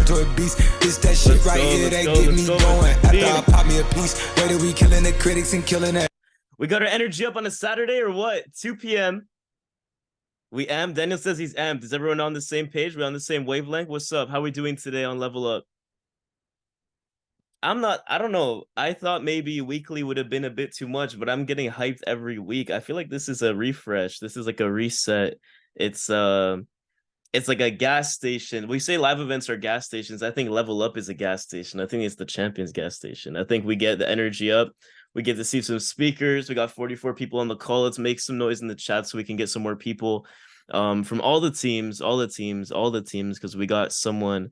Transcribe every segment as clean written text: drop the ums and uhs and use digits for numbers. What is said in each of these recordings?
to a beast. This that shit right here that get me going. After I pop me a piece, whether we killing the critics and killing that. We got our energy up on a Saturday or what? 2 p.m. We amped. Daniel says he's amped. Is everyone on the same page? We're on the same wavelength. What's up? How we doing today on Level Up? I don't know. I thought maybe weekly would have been a bit too much, but I'm getting hyped every week. I feel like this is a refresh. This is like a reset. It's like a gas station. We say live events are gas stations. I think Level Up is a gas station. I think it's the Champions gas station. I think we get the energy up. We get to see some speakers. We got 44 people on the call. Let's make some noise in the chat so we can get some more people from all the teams, because we got someone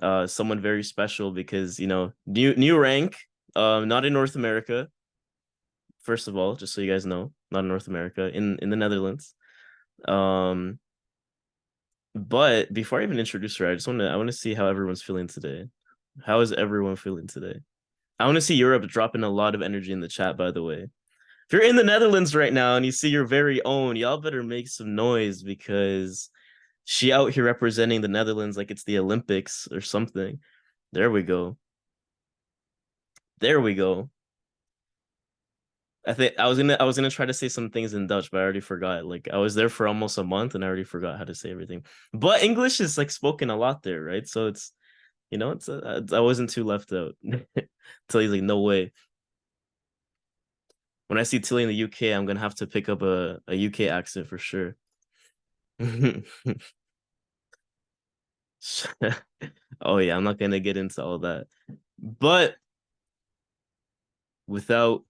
very special because, you know, new rank, not in North America. First of all, just so you guys know, not in North America, in the Netherlands. But before I even introduce her, I want to see how everyone's feeling today. How is everyone feeling today? I want to see Europe dropping a lot of energy in the chat, by the way. If you're in the Netherlands right now and you see your very own, y'all better make some noise because she out here representing the Netherlands like it's the Olympics or something. There we go. There we go. I think I was gonna try to say some things in Dutch, but I already forgot. Like I was there for almost a month and I already forgot how to say everything. But English is like spoken a lot there, right? So it's, you know, it's I wasn't too left out. Tilly's like, no way. When I see Tilly in the UK, I'm gonna have to pick up a UK accent for sure. Oh yeah, I'm not gonna get into all that. But without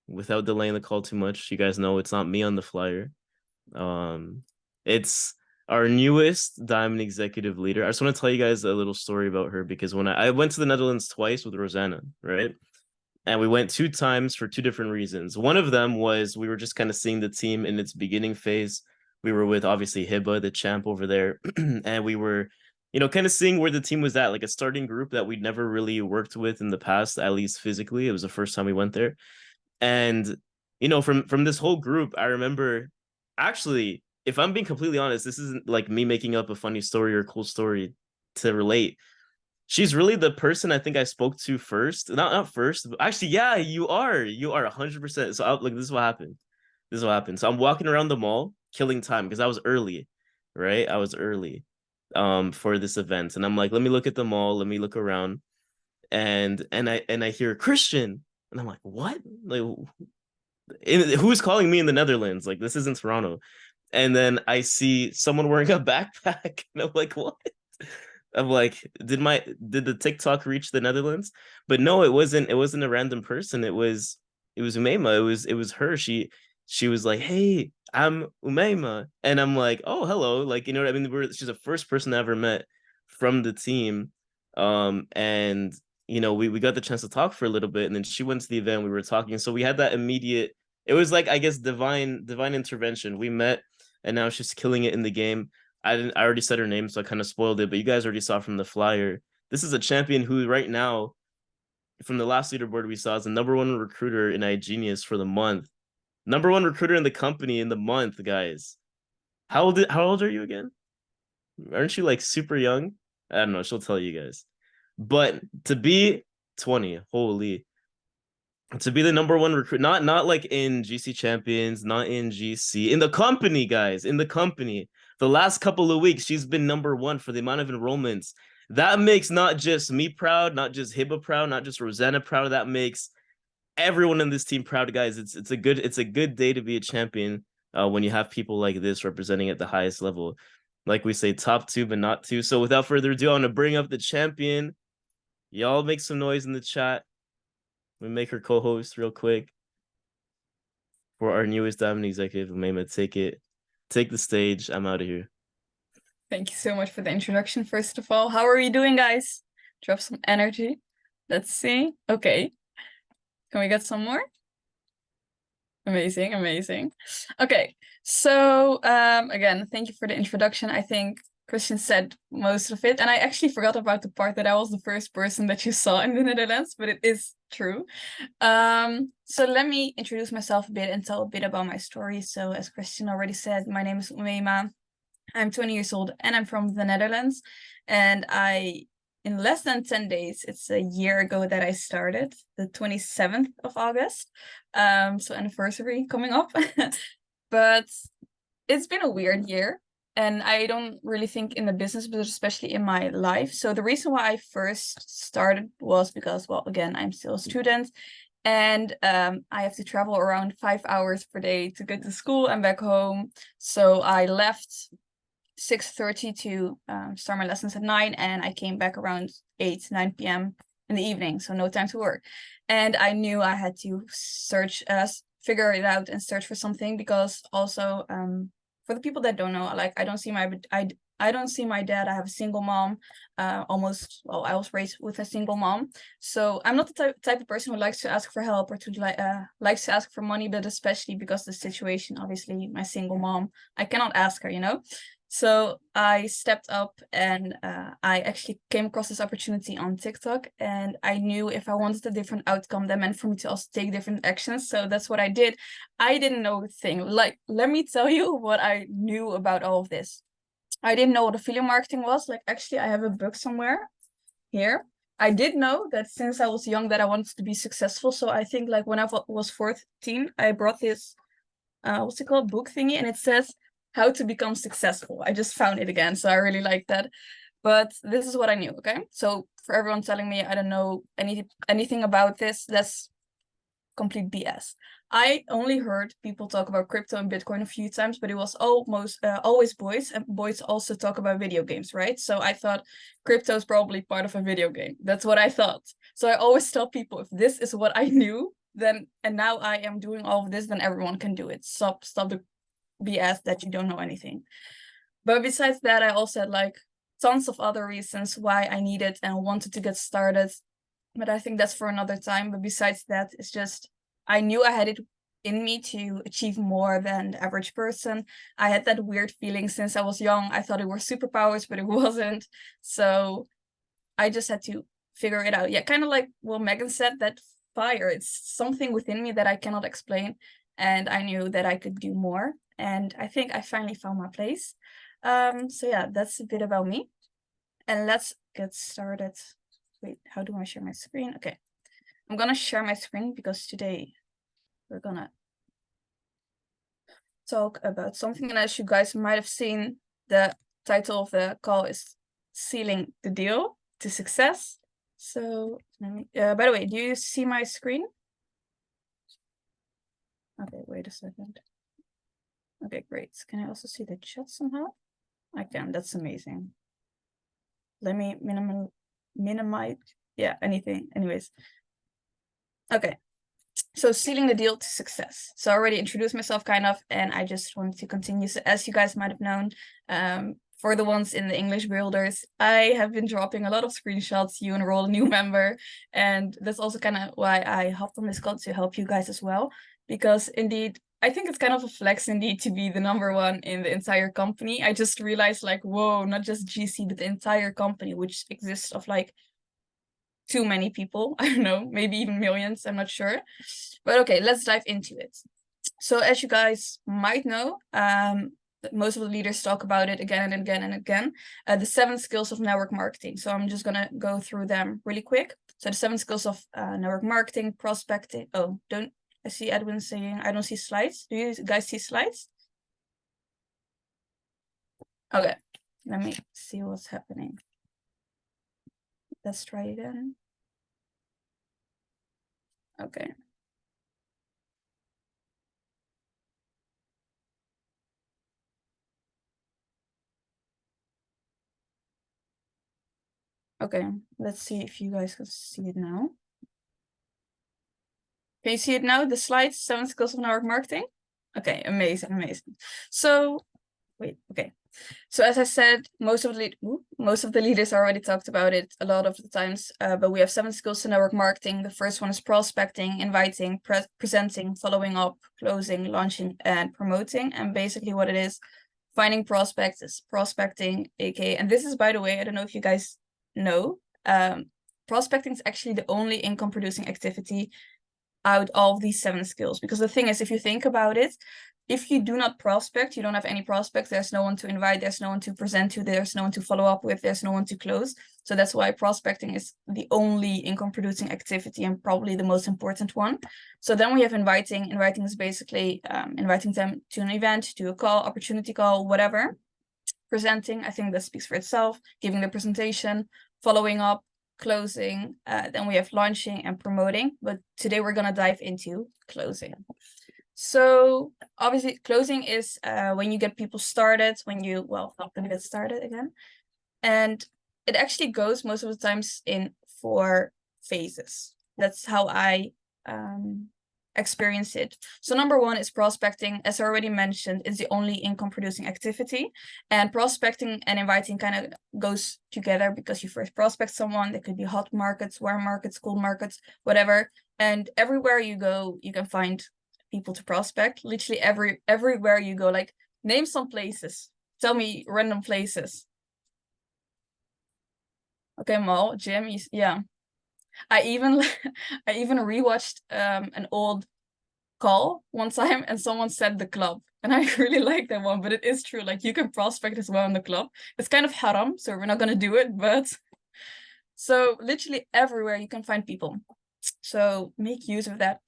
delaying the call too much, you guys know it's not me on the flyer. It's our newest Diamond executive leader. I just want to tell you guys a little story about her because when I went to the Netherlands twice with Rosanna, right? And we went 2 times for 2 different reasons. One of them was we were just kind of seeing the team in its beginning phase. We were with obviously Hibba, the champ over there, and we were, you know, kind of seeing where the team was at, like a starting group that we'd never really worked with in the past, at least physically. It was the first time we went there. And, you know, from this whole group, I remember, actually, if I'm being completely honest, this isn't like me making up a funny story or a cool story to relate. She's really the person I think I spoke to first. Not first, but actually, yeah, you are 100%. So like this is what happened. So I'm walking around the mall, killing time because I was early, right? I was early for this event. And I'm like, let me look at the mall, let me look around. And I hear Christian. And I'm like, what? Like who's calling me in the Netherlands? Like this isn't Toronto. And then I see someone wearing a backpack. And I'm like, what? I'm like, did the TikTok reach the Netherlands? But no, it wasn't a random person. It was Oumaima. It was her. She was like, hey, I'm Oumaima. And I'm like, oh, hello. Like, you know what I mean? She's the first person I ever met from the team. And you know, we got the chance to talk for a little bit, and then she went to the event, we were talking. So we had that immediate, it was like, I guess, divine intervention. We met and now she's killing it in the game. I already said her name, so I kind of spoiled it, but you guys already saw from the flyer. This is a champion who right now, from the last leaderboard we saw, is the #1 recruiter in iGenius for the month. #1 recruiter in the company in the month, guys. How old are you again? Aren't you like super young? I don't know. She'll tell you guys. But to be 20, holy. To be the #1 recruit, not like in GC Champions, not in GC, in the company, guys, in the company. The last couple of weeks, she's been #1 for the amount of enrollments. That makes not just me proud, not just Hibba proud, not just Rosanna proud. That makes everyone in this team proud, guys. It's a good day to be a champion when you have people like this representing at the highest level. Like we say, top 2, but not 2. So without further ado, I want to bring up the champion. Y'all make some noise in the chat. We make her co-host real quick for our newest Diamond executive. Oumaima, take the stage. I'm out of here. Thank you so much for the introduction, first of all. How are you doing, guys? Drop some energy. Let's see. Okay. Can we get some more? Amazing, amazing. Okay, so again, thank you for the introduction. I think Christian said most of it, and I actually forgot about the part that I was the first person that you saw in the Netherlands, but it is true. So let me introduce myself a bit and tell a bit about my story. So as Christian already said, my name is Oumaima. I'm 20 years old and I'm from the Netherlands, and I in less than 10 days, it's a year ago that I started, the 27th of August. So anniversary coming up. But it's been a weird year. And I don't really think in the business, but especially in my life. So the reason why I first started was because, well, again, I'm still a student. And I have to travel around 5 hours per day to get to school and back home. So I left 6:30 to start my lessons at 9, and I came back around 9 p.m. in the evening, so no time to work. And I knew I had to figure it out and search for something, because also for the people that don't know, like I don't see my dad. I have a single mom. I was raised with a single mom, so I'm not the type of person who likes to ask for help or to likes to ask for money, but especially because the situation, obviously, my single mom, I cannot ask her, you know. So I stepped up, and I actually came across this opportunity on TikTok, and I knew if I wanted a different outcome, that meant for me to also take different actions. So that's what I did. I didn't know a thing. Like, let me tell you what I knew about all of this. I didn't know what affiliate marketing was. Like, actually, I have a book somewhere here. I did know that since I was young that I wanted to be successful. So I think like when I was 14, I brought this, what's it called, book thingy, and it says how to become successful. I just found it again, so I really like that. But this is what I knew, okay? So for everyone telling me I don't know anything about this, that's complete BS. I only heard people talk about crypto and Bitcoin a few times, but it was always boys, and boys also talk about video games, right? So I thought crypto is probably part of a video game. That's what I thought. So I always tell people, if this is what I knew, then, and now I am doing all of this, then everyone can do it. Stop the BS that you don't know anything. But besides that, I also had like tons of other reasons why I needed and wanted to get started, but I think that's for another time. But besides that, it's just I knew I had it in me to achieve more than the average person. I had that weird feeling since I was young. I thought it were superpowers, but it wasn't. So I just had to figure it out. Yeah, kind of like what Megan said, that fire, it's something within me that I cannot explain, and I knew that I could do more, and I think I finally found my place. So yeah, that's a bit about me, and let's get started. Wait, how do I share my screen? Okay, I'm gonna share my screen because today we're gonna talk about something, and as you guys might have seen, the title of the call is Sealing the Deal to Success. So let me, by the way, do you see my screen? Okay, wait a second. Okay, great. Can I also see the chat somehow? I can, that's amazing. Let me minimize, yeah, anything, anyways. Okay, so sealing the deal to success. So I already introduced myself kind of, and I just wanted to continue. So as you guys might have known, for the ones in the English builders, I have been dropping a lot of screenshots. You enroll a new member, and that's also kind of why I hopped on this call, to help you guys as well, because indeed, I think it's kind of a flex indeed to be the #1 in the entire company. I just realized, like, whoa, not just GC, but the entire company, which exists of like too many people. I don't know, maybe even millions, I'm not sure. But okay, let's dive into it. So as you guys might know, most of the leaders talk about it again and again and again, the 7 skills of network marketing. So I'm just gonna go through them really quick. So the 7 skills of network marketing, prospecting. Oh, I see Edwin saying I don't see slides. Do you guys see slides? Okay, let me see what's happening. Let's try again. Okay. Okay, let's see if you guys can see it now. Can you see it now? The slides, 7 skills of network marketing? Okay, amazing, amazing. So, wait, okay. So as I said, most of the leaders already talked about it a lot of the times, but we have 7 skills in network marketing. The first one is prospecting, inviting, presenting, following up, closing, launching, and promoting. And basically what it is, finding prospects is prospecting, aka, and this is, by the way, I don't know if you guys know, prospecting is actually the only income producing activity out of these 7 skills. Because the thing is, if you think about it, if you do not prospect, you don't have any prospects, there's no one to invite, there's no one to present to, there's no one to follow up with, there's no one to close. So that's why prospecting is the only income producing activity and probably the most important one. So then we have inviting. Inviting is basically inviting them to an event, to a call, opportunity call, whatever. Presenting, I think that speaks for itself, giving the presentation, following up, closing. Then we have launching and promoting, but today we're going to dive into closing. So obviously closing is when you get people started, when you, well, help them get started again. And it actually goes most of the times in 4 phases. That's how I experience it. So number 1 is prospecting. As I already mentioned, it's the only income producing activity. And prospecting and inviting kind of goes together because you first prospect someone. There could be hot markets, warm markets, cold markets, whatever. And everywhere you go, you can find people to prospect. Literally everywhere you go. Like, name some places. Tell me random places. Okay, mall, gym, yeah. I even rewatched an old call one time and someone said the club, and I really like that one. But it is true, like, you can prospect as well in the club. It's kind of haram, so we're not gonna do it, but so literally everywhere you can find people. So make use of that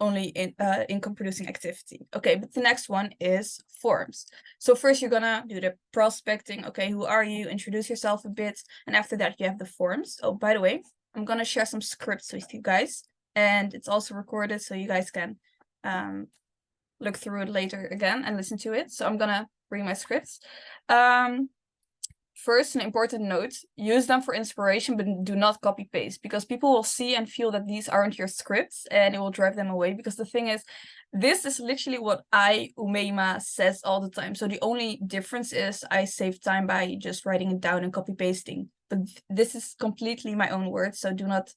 only in income producing activity. Okay, but the next one is forms. So first you're gonna do the prospecting. Okay, who are you? Introduce yourself a bit, and after that you have the forms. Oh, by the way, I'm gonna share some scripts with you guys, and it's also recorded so you guys can look through it later again and listen to it. So I'm gonna bring my scripts. First, an important note, use them for inspiration, but do not copy paste, because people will see and feel that these aren't your scripts and it will drive them away. Because the thing is, this is literally what Oumaima says all the time. So the only difference is I save time by just writing it down and copy pasting. But this is completely my own words, so do not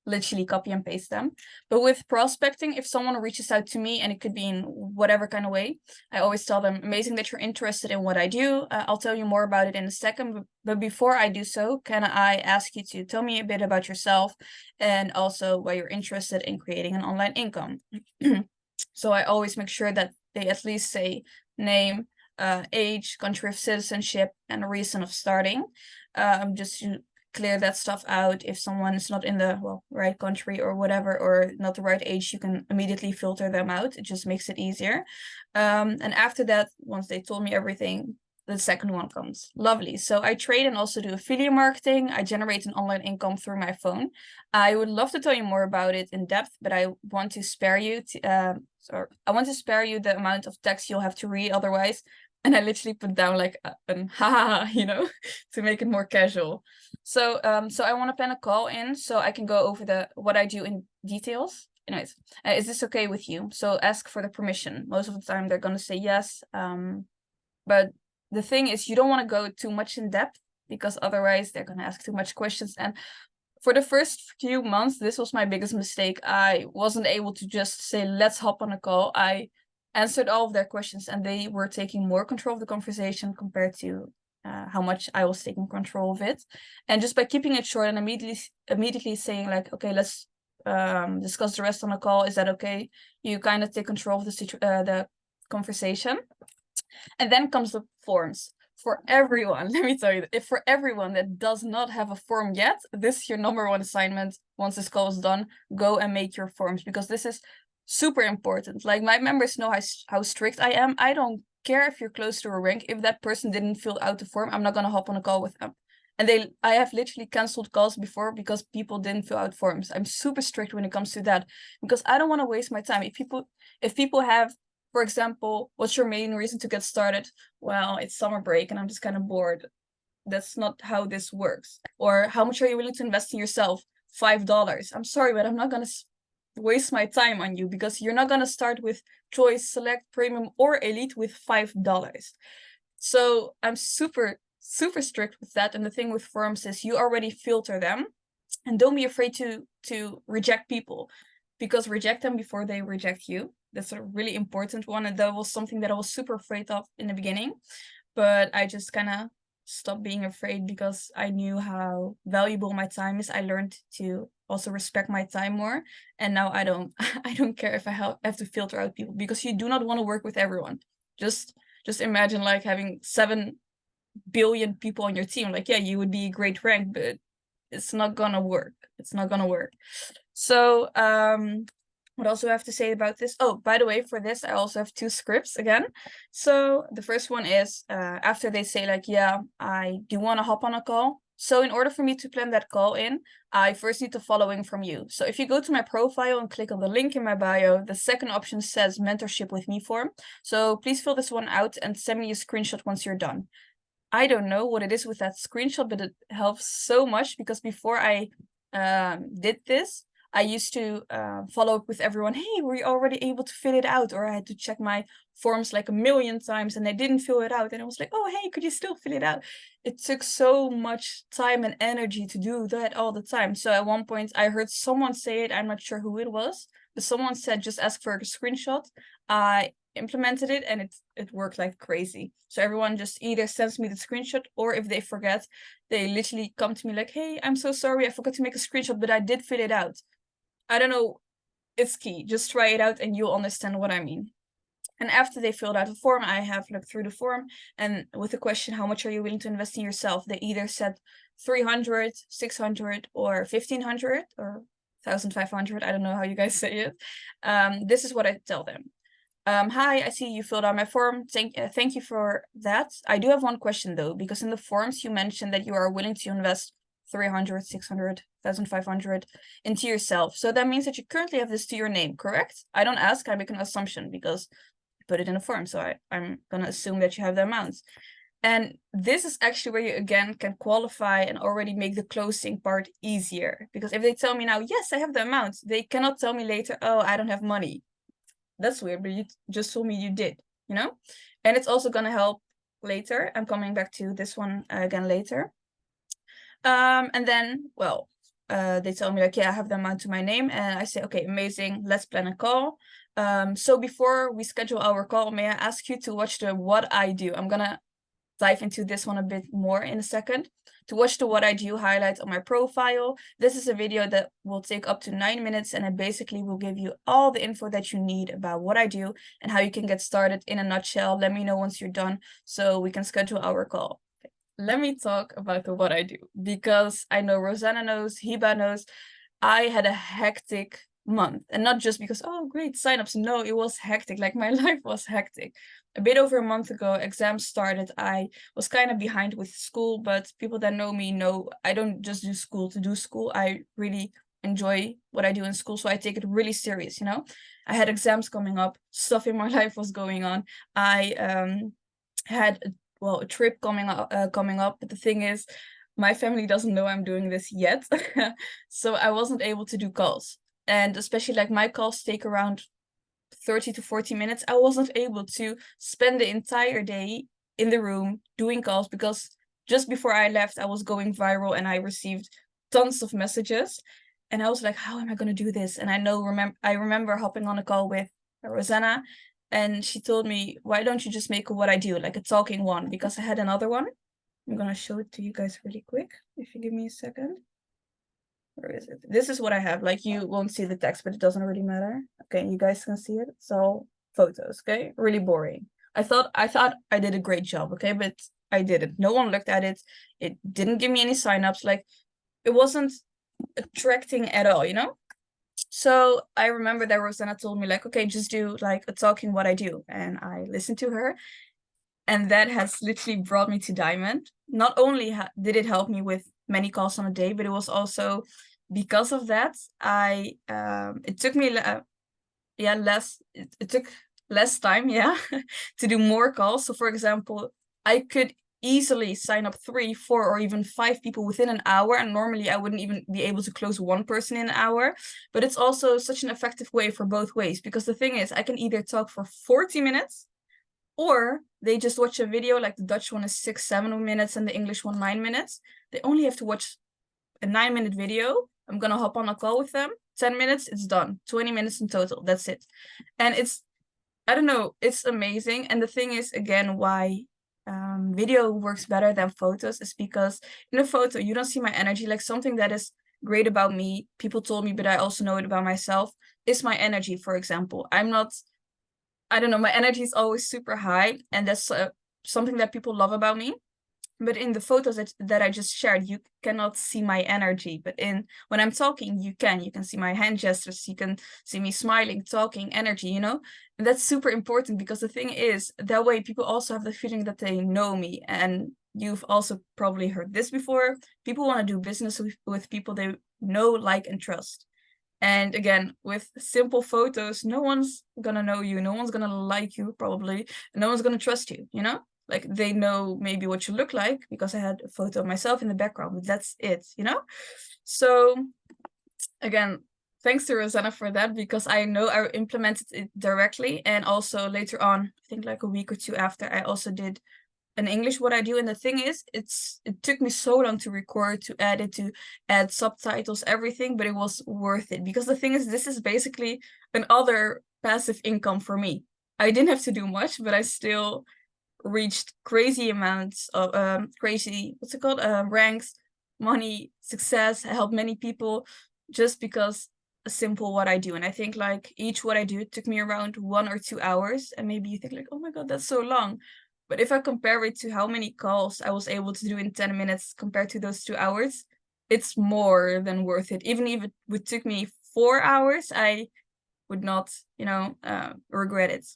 literally copy and paste them. But with prospecting, if someone reaches out to me, and it could be in whatever kind of way, I always tell them, amazing that you're interested in what I do. I'll tell you more about it in a second. But before I do so, can I ask you to tell me a bit about yourself and also why you're interested in creating an online income? So I always make sure that they at least say name, age, country of citizenship, and a reason of starting. Just to clear that stuff out. If someone is not in the right country or whatever, or not the right age, you can immediately filter them out. It just makes it easier. And after that, once they told me everything, the second one comes. Lovely. So I trade and also do affiliate marketing. I generate an online income through my phone. I would love to tell you more about it in depth, but I want to spare you I want to spare you the amount of text you'll have to read otherwise. And I literally put down like an ha, you know, to make it more casual. So I want to plan a call in so I can go over what I do in details. Anyways, is this okay with you? So ask for the permission. Most of the time they're gonna say yes. But the thing is, you don't want to go too much in depth, because otherwise they're gonna ask too much questions. And for the first few months, this was my biggest mistake. I wasn't able to just say, let's hop on a call. I answered all of their questions, and they were taking more control of the conversation compared to how much I was taking control of it. And just by keeping it short and immediately saying like, okay, let's discuss the rest on a call. Is that okay? You kind of take control of the conversation. And then comes the forms. For everyone, let me tell you, if for everyone that does not have a form yet, this is your number 1 assignment. Once this call is done, go and make your forms, because this is super important. Like, my members know how strict I am. I don't care if you're close to a rank. If that person didn't fill out the form, I'm not gonna hop on a call with them. And I have literally canceled calls before because people didn't fill out forms. I'm super strict when it comes to that, because I don't want to waste my time. If people have, for example, what's your main reason to get started? Well, it's summer break and I'm just kind of bored. That's not how this works. Or how much are you willing to invest in yourself? $5. I'm sorry, but I'm not gonna waste my time on you, because you're not gonna start with choice, select, premium, or elite with $5. So I'm super strict with that. And the thing with forms is you already filter them, and don't be afraid to reject people, because reject them before they reject you. That's a really important one, and that was something that I was super afraid of in the beginning, but I just kind of stopped being afraid because I knew how valuable my time is. I learned to also respect my time more. And now I don't I don't care if I have to filter out people, because you do not want to work with everyone. Just imagine like having 7 billion people on your team. Like, yeah, you would be a great rank, but it's not gonna work. It's not gonna work. So what else do I have to say about this? Oh, by the way, for this I also have 2 scripts again. So the first one is after they say like, yeah, I do want to hop on a call. So in order for me to plan that call in, I first need the following from you. So if you go to my profile and click on the link in my bio, the second option says mentorship with me form. So please fill this one out and send me a screenshot once you're done. I don't know what it is with that screenshot, but it helps so much, because before I did this, I used to follow up with everyone. Hey, were you already able to fill it out? Or I had to check my forms like a million times and they didn't fill it out. And I was like, oh, hey, could you still fill it out? It took so much time and energy to do that all the time. So at one point I heard someone say it, I'm not sure who it was, but someone said, just ask for a screenshot. I implemented it and it worked like crazy. So everyone just either sends me the screenshot, or if they forget, they literally come to me like, hey, I'm so sorry, I forgot to make a screenshot, but I did fill it out. I don't know, it's key. Just try it out and you'll understand what I mean. And after they filled out the form, I have looked through the form, and with the question, how much are you willing to invest in yourself? They either said 300, 600, or 1500, or 1500. I don't know how you guys say it. This is what I tell them. Hi, I see you filled out my form. Thank you for that. I do have one question though, because in the forms you mentioned that you are willing to invest 300, 600, 1500 into yourself. So that means that you currently have this to your name, correct? I don't ask, I make an assumption because I put it in a form. So I'm going to assume that you have the amounts. And this is actually where you again can qualify and already make the closing part easier. Because if they tell me now, yes, I have the amounts, they cannot tell me later, oh, I don't have money. That's weird, but you just told me you did, you know? And it's also going to help later. I'm coming back to this one again later. And then, well, they tell me like, yeah, I have the amount to my name. And I say, okay, amazing. Let's plan a call. So before we schedule our call, may I ask you to watch the What I Do? I'm going to dive into this one a bit more in a second. To watch the What I Do highlight on my profile. This is a video that will take up to 9 minutes, and it basically will give you all the info that you need about what I do and how you can get started in a nutshell. Let me know once you're done so we can schedule our call. Okay. Let me talk about the What I Do, because I know Rosanna knows, Hiba knows, I had a hectic month, and not just because, oh great, signups. No, it was hectic. Like my life was hectic. A bit over a month ago, exams started. I was kind of behind with school, but people that know me know I don't just do school to do school. I really enjoy what I do in school, so I take it really serious, you know? I had exams coming up, stuff in my life was going on. I had a trip coming up, but the thing is, my family doesn't know I'm doing this yet. So I wasn't able to do calls. And especially like my calls take around 30 to 40 minutes. I wasn't able to spend the entire day in the room doing calls, because just before I left, I was going viral and I received tons of messages. And I was like, how am I going to do this? And I remember hopping on a call with Rosanna, and she told me, why don't you just make a What I Do, like a talking one? Because I had another one. I'm going to show it to you guys really quick, if you give me a second. Where is it? This is what I have. Like, you won't see the text, but it doesn't really matter. Okay, you guys can see it. It's all photos, okay? Really boring. I thought I did a great job, okay? But I didn't. No one looked at it. It didn't give me any signups. Like, it wasn't attracting at all, you know? So I remember that Rosanna told me like, okay, just do like a talking What I Do. And I listened to her. And that has literally brought me to Diamond. Not only did it help me with many calls on a day, but it was also because of that, it took me it took less time, to do more calls. So for example, I could easily sign up 3, 4, or even 5 people within an hour, and normally I wouldn't even be able to close one person in an hour. But it's also such an effective way for both ways, because the thing is, I can either talk for 40 minutes, or they just watch a video. Like the Dutch one is 6-7 minutes and the English one 9 minutes. They only have to watch a 9-minute video. I'm gonna hop on a call with them. 10 minutes, it's done. 20 minutes in total, that's it. And I don't know, it's amazing. And the thing is, again, why video works better than photos is because in a photo, you don't see my energy. Like something that is great about me, people told me, but I also know it about myself, is my energy, for example. I don't know, my energy is always super high, and that's something that people love about me. But in the photos that I just shared, you cannot see my energy. But when I'm talking, you can see my hand gestures, you can see me smiling, talking, energy, you know? And that's super important, because the thing is, that way people also have the feeling that they know me. And you've also probably heard this before. People want to do business with people they know, like, and trust. And again, with simple photos, no one's gonna know you, no one's gonna like you probably, and no one's gonna trust you, you know? Like, they know maybe what you look like because I had a photo of myself in the background, but that's it, you know? So again, thanks to Rosanna for that, because I know I implemented it directly. And also later on, I think like a week or two after, I also did in English what I do. And the thing is, it took me so long to record, to edit, to add subtitles, everything, but it was worth it, because the thing is, this is basically another passive income for me. I didn't have to do much, but I still reached crazy amounts of crazy, what's it called, ranks, money, success. I helped many people just because simple what I do. And I think like each what I do took me around 1 or 2 hours, and maybe you think like, oh my god, that's so long. But if I compare it to how many calls I was able to do in 10 minutes compared to those 2 hours, it's more than worth it. Even if it would took me 4 hours, I would not, you know, regret it.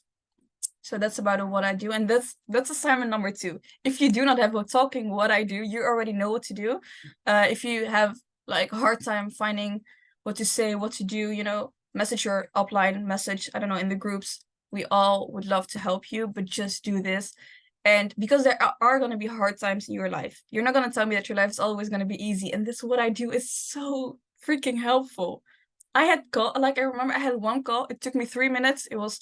So that's about what I do. And that's assignment number 2. If you do not have a talking what I do, you already know what to do. If you have like a hard time finding what to say, what to do, you know, message your upline, message, I don't know, in the groups. We all would love to help you, but just do this. And because there are going to be hard times in your life, you're not going to tell me that your life is always going to be easy. And this what I do is so freaking helpful. I remember I had one call. It took me 3 minutes. It was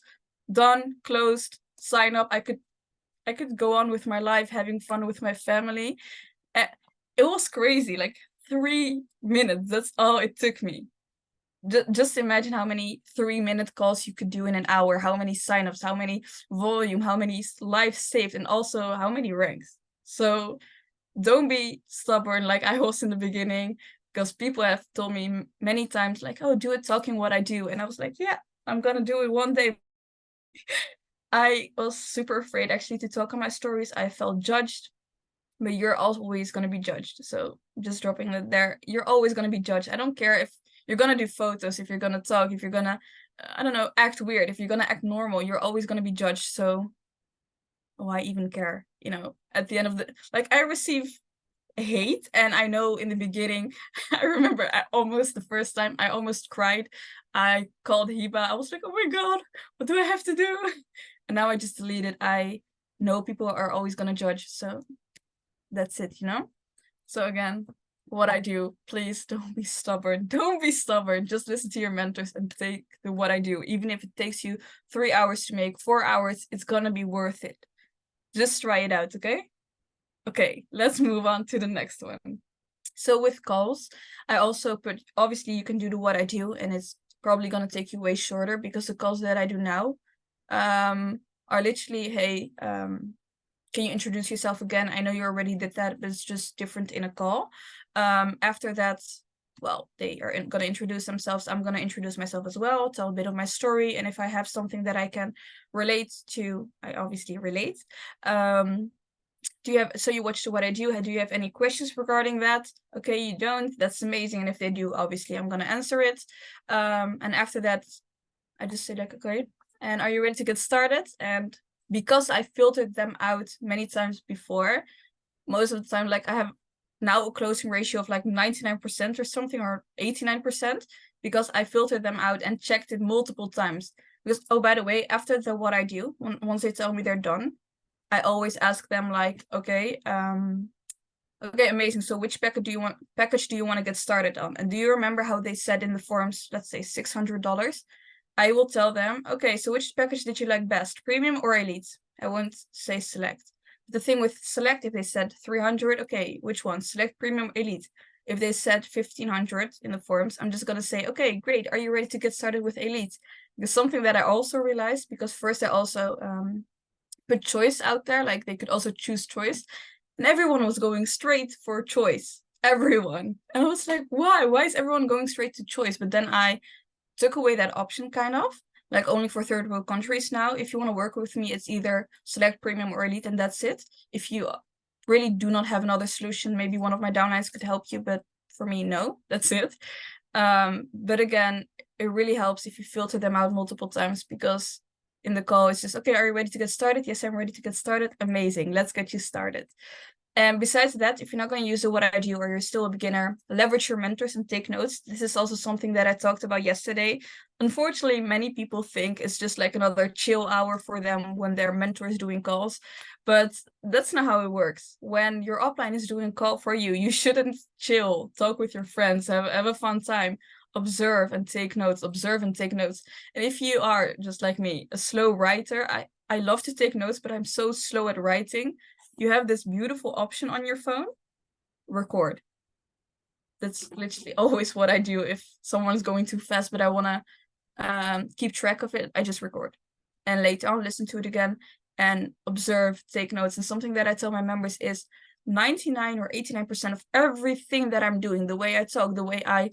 done, closed, sign up. I could go on with my life, having fun with my family. It was crazy. Like 3 minutes. That's all it took me. Just imagine how many 3-minute calls you could do in an hour, how many signups, how many volume, how many lives saved, and also how many ranks. So don't be stubborn like I was in the beginning, because people have told me many times like, oh, do it talking what I do. And I was like, yeah, I'm gonna do it one day. I was super afraid actually to talk on my stories. I felt judged, but you're always going to be judged. So just dropping it there, you're always going to be judged. I don't care if you're going to do photos, if you're going to talk, if you're going to, I don't know, act weird, if you're going to act normal, you're always going to be judged. So why even care? You know, at the end of the, like, I receive hate, and I know in the beginning, I remember almost the first time I almost cried. I called Hiba. I was like, oh my god, what do I have to do? And now I just delete it. I know people are always going to judge, so that's it, you know? So again, what I do, please don't be stubborn. Don't be stubborn. Just listen to your mentors and take what I do. Even if it takes you 3 hours to make, 4 hours, it's going to be worth it. Just try it out, okay? Okay, let's move on to the next one. So with calls, I also put, obviously you can do the what I do, and it's probably going to take you way shorter, because the calls that I do now are literally, hey, can you introduce yourself again? I know you already did that, but it's just different in a call. After that, well, they are going to introduce themselves. I'm going to introduce myself as well, tell a bit of my story. And if I have something that I can relate to, I obviously relate. So you watched what I do. Do you have any questions regarding that? Okay, you don't. That's amazing. And if they do, obviously I'm going to answer it. And after that, I just say like, okay, and are you ready to get started? And because I filtered them out many times before, most of the time, like I have now a closing ratio of like 99% or something, or 89%, because I filtered them out and checked it multiple times. Because, oh, by the way, after the what I do, once they tell me they're done, I always ask them like, okay, okay, amazing. So which package do you want to get started on? And do you remember how they said in the forums, let's say $600? I will tell them, okay, so which package did you like best, premium or elite? I won't say select. The thing with select, if they said 300, okay, which one? Select, premium, elite. If they said 1500 in the forums, I'm just gonna say, okay, great. Are you ready to get started with elite? Because something that I also realized, because first I also put choice out there, like they could also choose choice, and everyone was going straight for choice. everyone. And I was like, why? Why is everyone going straight to choice? But then I took away that option kind of, like only for third world countries now. If you want to work with me, it's either select premium or elite, and that's it. If you really do not have another solution, maybe one of my downlines could help you, but for me, no, that's it. But again, it really helps if you filter them out multiple times, because in the call it's just, okay, are you ready to get started? Yes, I'm ready to get started. Amazing, let's get you started. And besides that, if you're not going to use what I do, or you're still a beginner, leverage your mentors and take notes. This is also something that I talked about yesterday. Unfortunately, many people think it's just like another chill hour for them when their mentor is doing calls, but that's not how it works. When your upline is doing a call for you, you shouldn't chill, talk with your friends, have a fun time, observe and take notes, observe and take notes. And if you are, just like me, a slow writer, I love to take notes, but I'm so slow at writing. You have this beautiful option on your phone, record. That's literally always what I do. If someone's going too fast, but I want to keep track of it, I just record. And later on, listen to it again and observe, take notes. And something that I tell my members is 99 or 89% of everything that I'm doing, the way I talk, the way I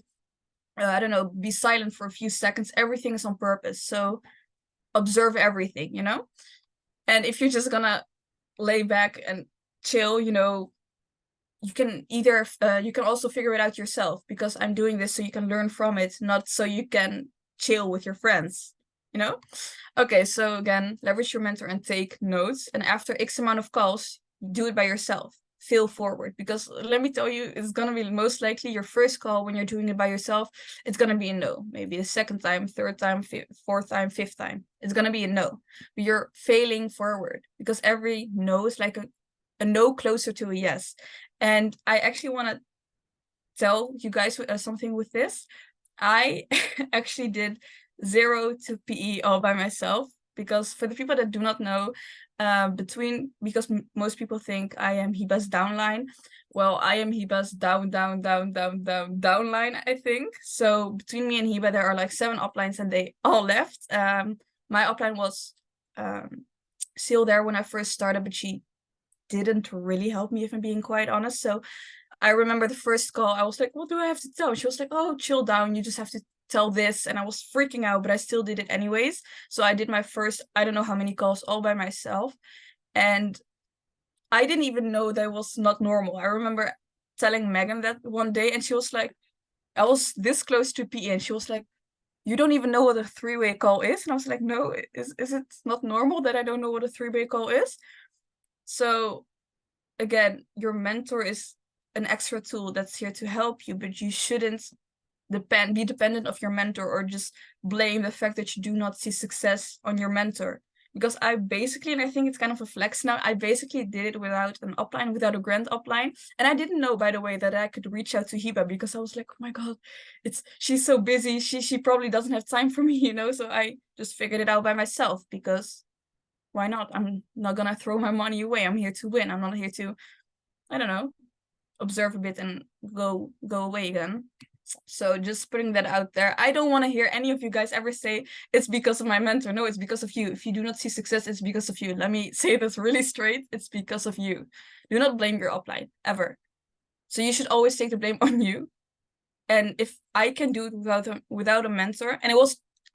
don't know, be silent for a few seconds, everything is on purpose. So observe everything, you know? And if you're just gonna lay back and chill, you know, you can either you can also figure it out yourself, because I'm doing this so you can learn from it, not so you can chill with your friends, you know. Okay, so again, leverage your mentor and take notes. And after X amount of calls, do it by yourself. Fail forward, because let me tell you, it's gonna be most likely your first call when you're doing it by yourself, it's gonna be a no. Maybe the second time, third time, fourth time, fifth time, it's gonna be a no. But you're failing forward, because every no is like a no closer to a yes. And I actually want to tell you guys something with this. I actually did 0 to PE all by myself, because for the people that do not know, because most people think I am Hiba's downline. Well, I am Hiba's downline, I think. So between me and Hiba, there are like 7 uplines, and they all left. My upline was still there when I first started, but she didn't really help me, if I'm being quite honest. So I remember the first call, I was like, what do I have to tell? She was like, oh, chill down, you just have to tell this. And I was freaking out, but I still did it anyways. So I did my first, I don't know how many calls, all by myself. And I didn't even know that was not normal. I remember telling Megan that one day, and she was like, I was this close to PE, and she was like, you don't even know what a 3-way call is? And I was like, no, is it not normal that I don't know what a 3-way call is? So again, your mentor is an extra tool that's here to help you, but you shouldn't be dependent of your mentor, or just blame the fact that you do not see success on your mentor. Because I basically, and I think it's kind of a flex now, I basically did it without an upline, without a grand upline. And I didn't know, by the way, that I could reach out to Hiba, because I was like, oh my God, she's so busy. She probably doesn't have time for me, you know? So I just figured it out by myself, because why not? I'm not gonna throw my money away. I'm here to win. I'm not here to, I don't know, observe a bit and go away again. So just putting that out there. I don't want to hear any of you guys ever say it's because of my mentor. No, it's because of you. If you do not see success, it's because of you. Let me say this really straight. It's because of you. Do not blame your upline, ever. So you should always take the blame on you. And if I can do it without a mentor, and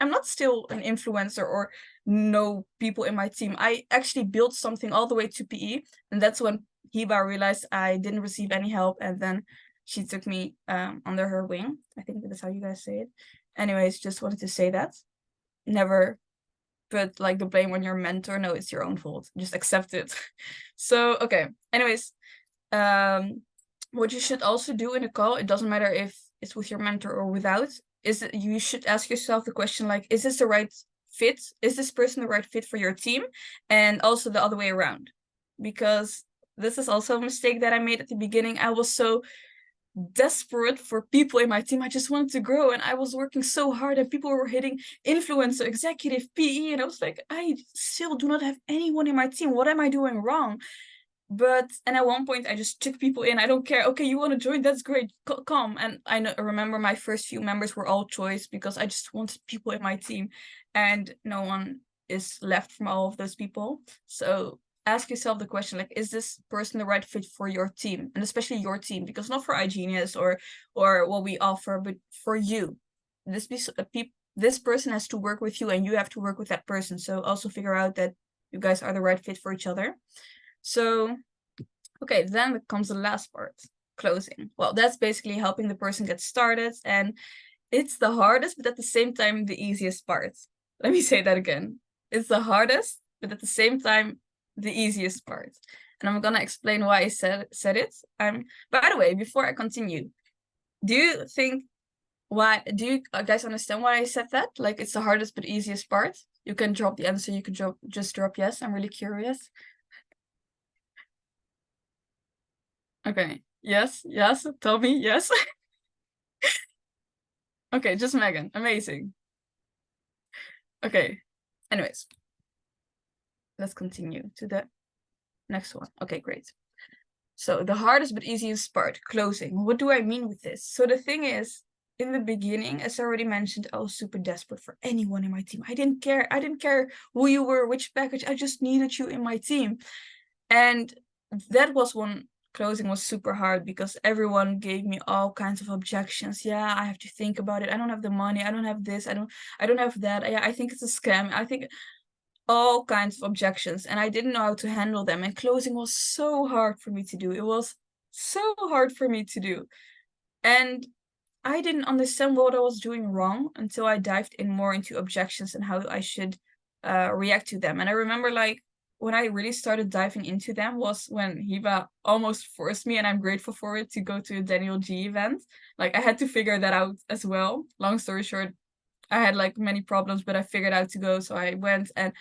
I'm not still an influencer or know people in my team. I actually built something all the way to PE. And that's when Hiba realized I didn't receive any help. And then she took me under her wing. I think that's how you guys say it. Anyways, just wanted to say that. Never put like the blame on your mentor. No, it's your own fault. Just accept it. So, okay. Anyways, what you should also do in a call, it doesn't matter if it's with your mentor or without, is that you should ask yourself the question like, is this the right fit? Is this person the right fit for your team? And also the other way around. Because this is also a mistake that I made at the beginning. I was so desperate for people in my team. I just wanted to grow, and I was working so hard, and people were hitting influencer, executive, PE, and I was like, I still do not have anyone in my team. What am I doing wrong? And at one point I just took people in. I don't care. Okay, you want to join? That's great. Come. And I remember my first few members were all choice, because I just wanted people in my team, and no one is left from all of those people. So ask yourself the question, like, is this person the right fit for your team? And especially your team, because not for iGenius or what we offer, but for you. This person has to work with you and you have to work with that person. So also figure out that you guys are the right fit for each other. So, okay, then comes the last part, closing. Well, that's basically helping the person get started, and it's the hardest, but at the same time, the easiest part. Let me say that again. It's the hardest, but at the same time, the easiest part. And I'm gonna explain why I said it. By the way, before I continue, do you guys understand why I said that? Like, it's the hardest but easiest part. You can drop the answer. You could just drop yes. I'm really curious. Okay. Yes. Tell me yes. Okay, just Megan. Amazing. Okay. Anyways, let's continue to the next one. Okay, great. So the hardest but easiest part, closing. What do I mean with this? So the thing is, in the beginning, as I already mentioned, I was super desperate for anyone in my team. I didn't care who you were, which package. I just needed you in my team. And that was when closing was super hard, because everyone gave me all kinds of objections. Yeah, I have to think about it. I don't have the money. I don't have this. I don't have that. I think it's a scam. I think all kinds of objections, and I didn't know how to handle them. And closing was so hard for me to do. It was so hard for me to do. And I didn't understand what I was doing wrong until I dived in more into objections and how I should react to them. And I remember, like, when I really started diving into them was when Hiba almost forced me, and I'm grateful for it, to go to a Daniel G event. Like, I had to figure that out as well. Long story short, I had like many problems, but I figured out to go, so I went. And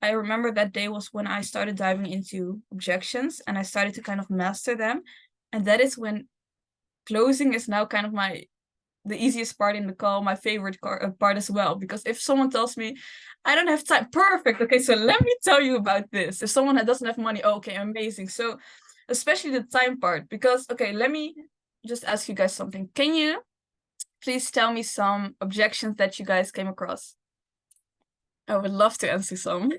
I remember that day was when I started diving into objections and I started to kind of master them. And that is when closing is now kind of the easiest part in the call, my favorite part as well. Because if someone tells me, I don't have time, perfect. Okay, so let me tell you about this. If someone doesn't have money, okay, amazing. So especially the time part, because, okay, let me just ask you guys something. Can you please tell me some objections that you guys came across? I would love to answer some.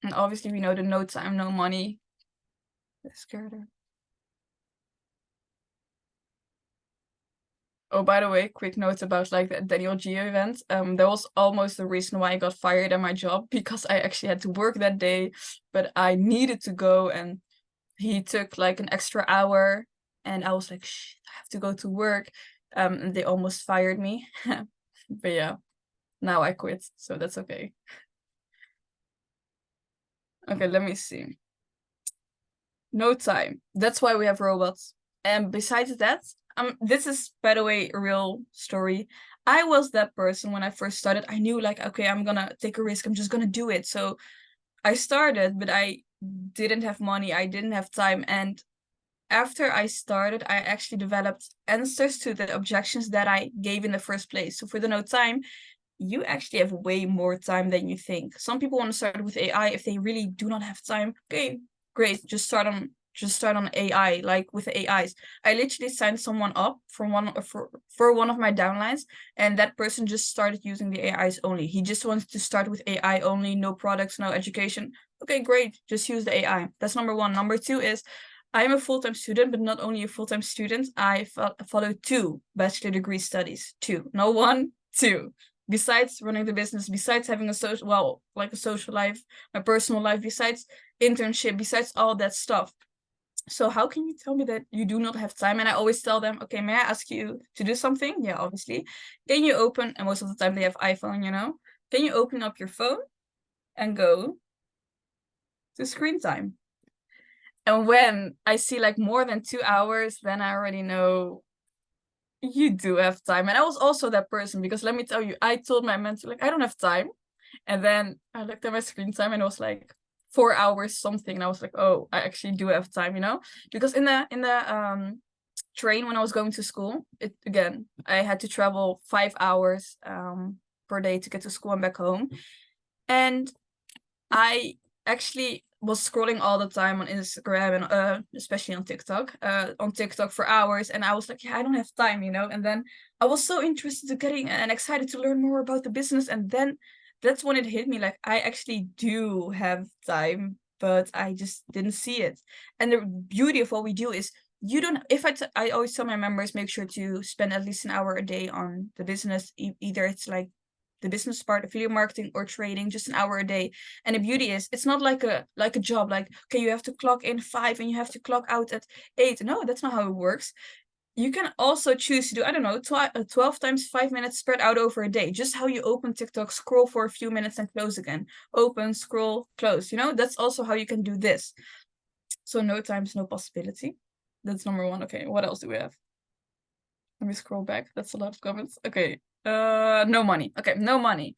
And obviously we know the no time, no money. Scared her. Oh, by the way, quick note about like the Daniel G event. That was almost the reason why I got fired at my job, because I actually had to work that day, but I needed to go, and he took like an extra hour, and I was like, shh, I have to go to work. And they almost fired me. But yeah, now I quit, so that's okay. Okay, let me see. No time. That's why we have robots. And besides that, this is, by the way, a real story. I was that person when I first started. I knew, like, okay, I'm gonna take a risk. I'm just gonna do it. So I started, but I didn't have money. I didn't have time. And after I started, I actually developed answers to the objections that I gave in the first place. So for the no time, you actually have way more time than you think. Some people want to start with AI if they really do not have time. Okay, great. Just start on AI, like with AIs. I literally signed someone up for one of my downlines, and that person just started using the AIs only. He just wants to start with AI only, no products, no education. Okay, great. Just use the AI. That's number one. Number two is, I'm a full-time student, but not only a full-time student, I follow 2 bachelor degree studies. 2, no 1, 2. Besides running the business, besides having a social life, my personal life, besides internship, besides all that stuff. So how can you tell me that you do not have time? And I always tell them, okay, may I ask you to do something? Yeah, obviously. Can you open, and most of the time they have iPhone, you know, can you open up your phone and go to screen time? And when I see like more than 2 hours, then I already know you do have time. And I was also that person, because let me tell you, I told my mentor, like, I don't have time. And then I looked at my screen time and it was like 4 hours something. And I was like, oh, I actually do have time, you know? Because in the train when I was going to school, I had to travel 5 hours per day to get to school and back home. And I actually was scrolling all the time on Instagram and especially on TikTok for hours, and I was like, yeah, I don't have time, and then I was so interested to getting and excited to learn more about the business, and then that's when it hit me, like I actually do have time, but I just didn't see it. And the beauty of what we do is you don't, if I always tell my members, make sure to spend at least an hour a day on the business, either it's like the business part, affiliate marketing or trading, just an hour a day. And the beauty is it's not like a job, like, okay, you have to clock in 5 and you have to clock out at 8. No, that's not how it works. You can also choose to do, I don't know, 12 times 5 minutes spread out over a day. Just how you open TikTok, scroll for a few minutes and close again. Open, scroll, close. That's also how you can do this. So no times, no possibility. That's number 1. Okay, what else do we have? Let me scroll back. That's a lot of comments. Okay. No money. Okay, no money.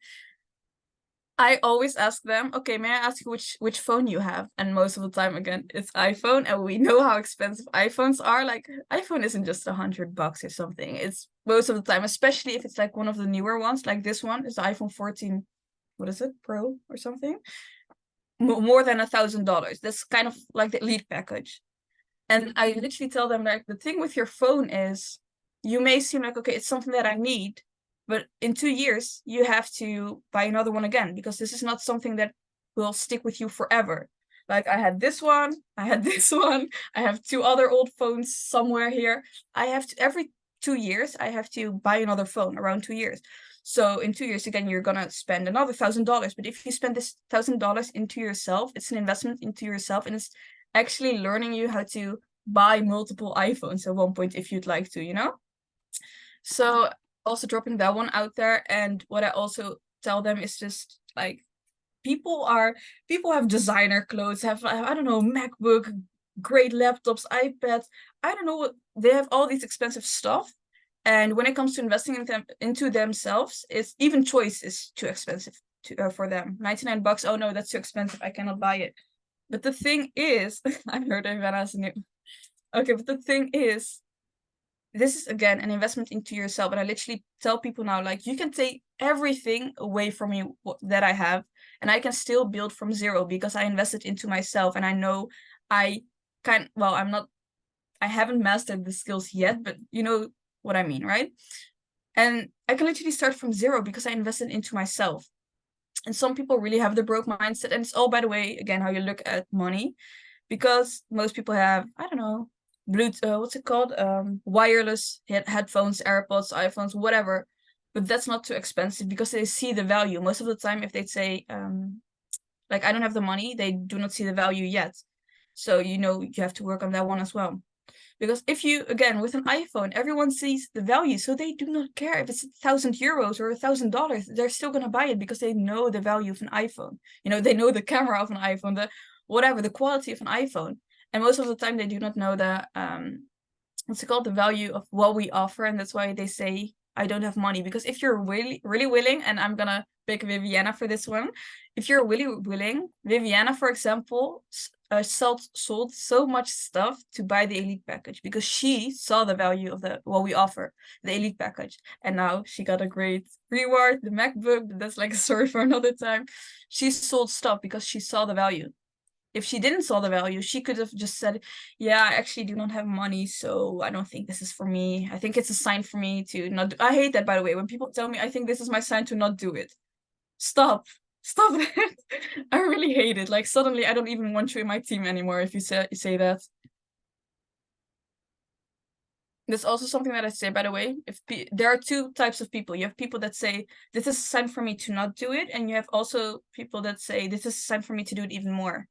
I always ask them, okay, may I ask you which phone you have? And most of the time, again, it's iPhone, and we know how expensive iPhones are. Like, iPhone isn't just $100 or something. It's most of the time, especially if it's like one of the newer ones, like this one is the iPhone 14, what is it, Pro or something? More than $1,000. That's kind of like the elite package. And I literally tell them, like, the thing with your phone is you may seem like, okay, it's something that I need, but in 2 years, you have to buy another one again, because this is not something that will stick with you forever. Like, I had this one, I had this one, I have 2 other old phones somewhere here. I have to, every 2 years, I have to buy another phone, around 2 years. So in 2 years, again, you're gonna spend another $1,000. But if you spend this $1,000 into yourself, it's an investment into yourself, and it's actually learning you how to buy multiple iPhones at one point if you'd like to. So also dropping that one out there. And what I also tell them is just like, people have designer clothes, have, I don't know, MacBook, great laptops, iPads, I don't know what, they have all these expensive stuff. And when it comes to investing into themselves, it's even choice is too expensive for them. $99, oh no, that's too expensive, I cannot buy it. But the thing is, I heard Ivana's new. Okay, but the thing is, this is again an investment into yourself. And I literally tell people now, like, you can take everything away from me that I have, and I can still build from zero because I invested into myself. And I know I haven't mastered the skills yet, but you know what I mean, right? And I can literally start from zero because I invested into myself. And some people really have the broke mindset. And it's all, by the way, again, how you look at money. Because most people have, I don't know, Bluetooth, what's it called? Wireless headphones, AirPods, iPhones, whatever. But that's not too expensive because they see the value. Most of the time, if they say, like, I don't have the money, they do not see the value yet. So, you have to work on that one as well. Because if you, again, with an iPhone, everyone sees the value, so they do not care if it's €1,000 or $1,000. They're still gonna buy it because they know the value of an iPhone. They know the camera of an iPhone, the quality of an iPhone. And most of the time, they do not know the what's it called, the value of what we offer, and that's why they say, I don't have money. Because if you're really, really willing, and I'm gonna pick Viviana for this one, if you're really willing, Viviana, for example, sold so much stuff to buy the elite package because she saw the value of what we offer, the elite package. And now she got a great reward, the MacBook. That's like a story for another time. She sold stuff because she saw the value. If she didn't saw the value, she could have just said, yeah, I actually do not have money, so I don't think this is for me. I think it's a sign for me to not do. I hate that, by the way, when people tell me, I think this is my sign to not do it. Stop that. I really hate it. Like, suddenly I don't even want you in my team anymore if you say that. There's also something that I say, by the way. There are 2 types of people. You have people that say, this is a sign for me to not do it. And you have also people that say, this is a sign for me to do it even more.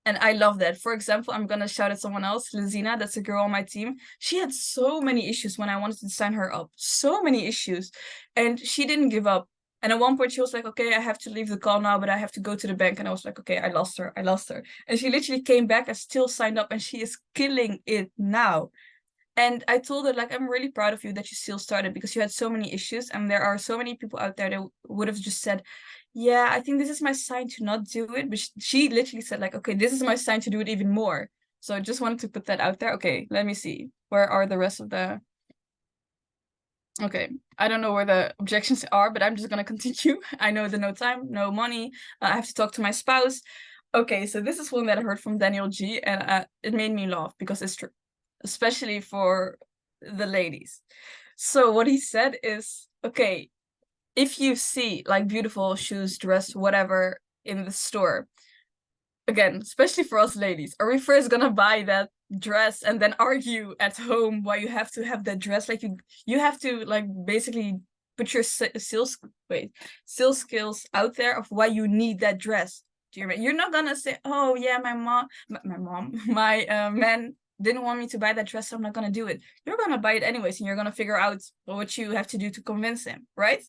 And I love that. For example, I'm going to shout at someone else, Lizina, that's a girl on my team. She had so many issues when I wanted to sign her up. So many issues. And she didn't give up. And at one point she was like, okay, I have to leave the call now, but I have to go to the bank. And I was like, okay, I lost her. And she literally came back and still signed up, and she is killing it now. And I told her, like, I'm really proud of you that you still started because you had so many issues. And there are so many people out there that would have just said, yeah, I think this is my sign to not do it. But she literally said, like, okay, this is my sign to do it even more. So I just wanted to put that out there. Okay, let me see. Where are the rest of the... Okay, I don't know where the objections are, but I'm just going to continue. I know the no time, no money. I have to talk to my spouse. Okay, so this is one that I heard from Daniel G, and it made me laugh because it's true, especially for the ladies. So what he said is, okay, if you see like beautiful shoes, dress, whatever in the store, again, especially for us ladies, are we first gonna buy that dress and then argue at home why you have to have that dress? Like you have to like basically put your sales skills out there of why you need that dress. Do you remember? You're not gonna say, oh yeah, my man didn't want me to buy that dress, so I'm not gonna do it. You're gonna buy it anyways, and you're gonna figure out what you have to do to convince him, right?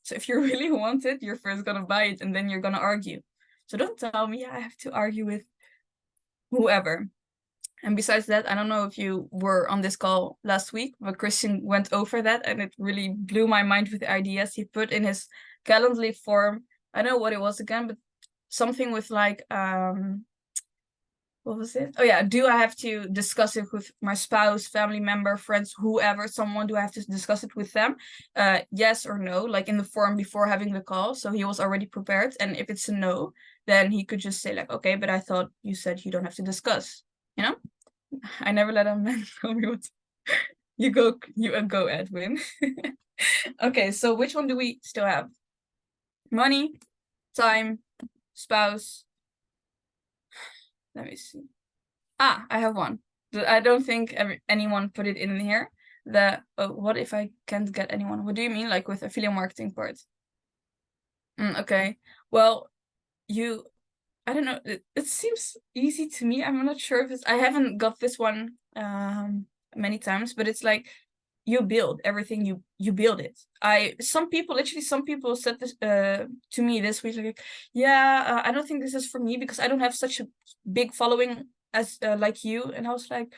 So if you really want it, you're first gonna buy it and then you're gonna argue. So don't tell me I have to argue with whoever. And besides that, I don't know if you were on this call last week, but Christian went over that and it really blew my mind with the ideas he put in his Calendly form. I don't know what it was again, but something with like what was it? Oh yeah, do I have to discuss it with my spouse, family member, friends, whoever, someone, do I have to discuss it with them? Yes or no, like in the form before having the call. So he was already prepared. And if it's a no, then he could just say like, okay, but I thought you said you don't have to discuss, you know? I never let a man tell me what you go, Edwin. Okay, so which one do we still have? Money, time, spouse. Let me see. Ah, I have one. I don't think anyone put it in here. What if I can't get anyone? What do you mean, like with affiliate marketing part? Okay. Well, I don't know. It seems easy to me. I'm not sure if I haven't got this one many times, but it's like you build everything, you build it. Some people said this to me this week, like, yeah, I don't think this is for me because I don't have such a big following as like you. And I was like,